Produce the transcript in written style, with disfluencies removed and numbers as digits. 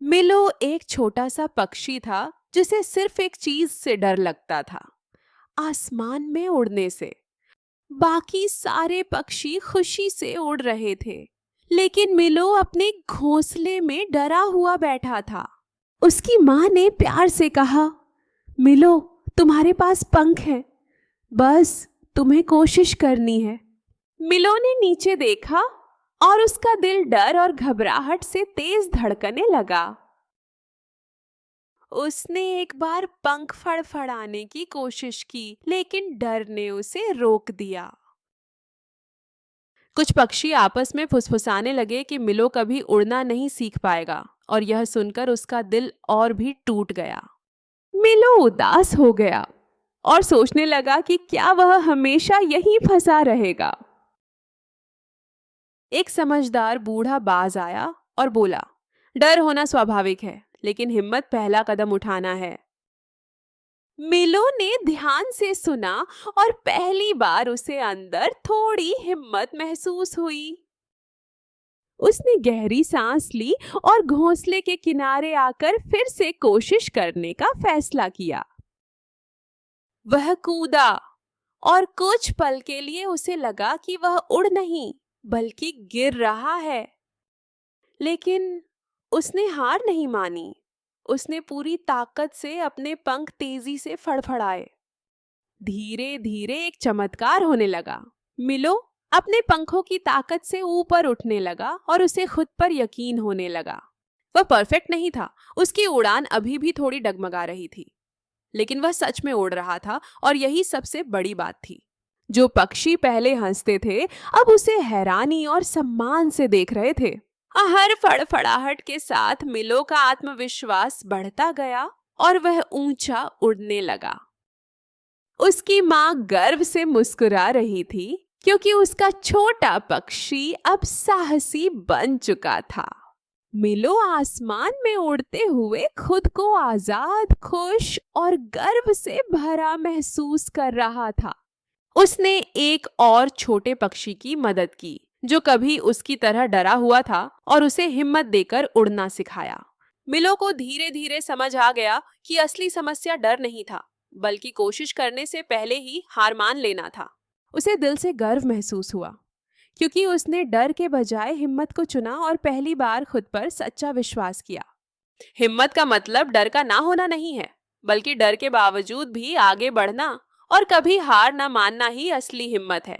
मिलो एक छोटा सा पक्षी था जिसे सिर्फ एक चीज से डर लगता था, आसमान में उड़ने से। बाकी सारे पक्षी खुशी से उड़ रहे थे, लेकिन मिलो अपने घोंसले में डरा हुआ बैठा था। उसकी माँ ने प्यार से कहा, मिलो, तुम्हारे पास पंख हैं, बस तुम्हें कोशिश करनी है। मिलो ने नीचे देखा और उसका दिल डर और घबराहट से तेज धड़कने लगा। उसने एक बार पंख फड़फड़ाने की कोशिश की, लेकिन डर ने उसे रोक दिया। कुछ पक्षी आपस में फुसफुसाने लगे कि मिलो कभी उड़ना नहीं सीख पाएगा, और यह सुनकर उसका दिल और भी टूट गया। मिलो उदास हो गया और सोचने लगा कि क्या वह हमेशा यहीं फंसा रहेगा। एक समझदार बूढ़ा बाज आया और बोला, डर होना स्वाभाविक है, लेकिन हिम्मत पहला कदम उठाना है। मिलो ने ध्यान से सुना और पहली बार उसे अंदर थोड़ी हिम्मत महसूस हुई। उसने गहरी सांस ली और घोंसले के किनारे आकर फिर से कोशिश करने का फैसला किया। वह कूदा और कुछ पल के लिए उसे लगा कि वह उड़ नहीं बल्कि गिर रहा है, लेकिन उसने हार नहीं मानी। उसने पूरी ताकत से अपने पंख तेजी से फड़फड़ाए। धीरे धीरे एक चमत्कार होने लगा। मिलो अपने पंखों की ताकत से ऊपर उठने लगा और उसे खुद पर यकीन होने लगा। वह परफेक्ट नहीं था, उसकी उड़ान अभी भी थोड़ी डगमगा रही थी, लेकिन वह सच में उड़ रहा था, और यही सबसे बड़ी बात थी। जो पक्षी पहले हंसते थे, अब उसे हैरानी और सम्मान से देख रहे थे। हर फड़फड़ाहट के साथ मिलो का आत्मविश्वास बढ़ता गया और वह ऊंचा उड़ने लगा। उसकी माँ गर्व से मुस्कुरा रही थी, क्योंकि उसका छोटा पक्षी अब साहसी बन चुका था। मिलो आसमान में उड़ते हुए खुद को आजाद, खुश और गर्व से भरा महसूस कर रहा था। उसने एक और छोटे पक्षी की मदद की, जो कभी उसकी तरह डरा हुआ था, और उसे हिम्मत देकर उड़ना सिखाया। मिलो को धीरे धीरे समझ आ गया कि असली समस्या डर नहीं था, बल्कि कोशिश करने से पहले ही हार मान लेना था। उसे दिल से गर्व महसूस हुआ, क्योंकि उसने डर के बजाय हिम्मत को चुना और पहली बार खुद पर सच्चा विश्वास किया। हिम्मत का मतलब डर का ना होना नहीं है, बल्कि डर के बावजूद भी आगे बढ़ना और कभी हार ना मानना ही असली हिम्मत है।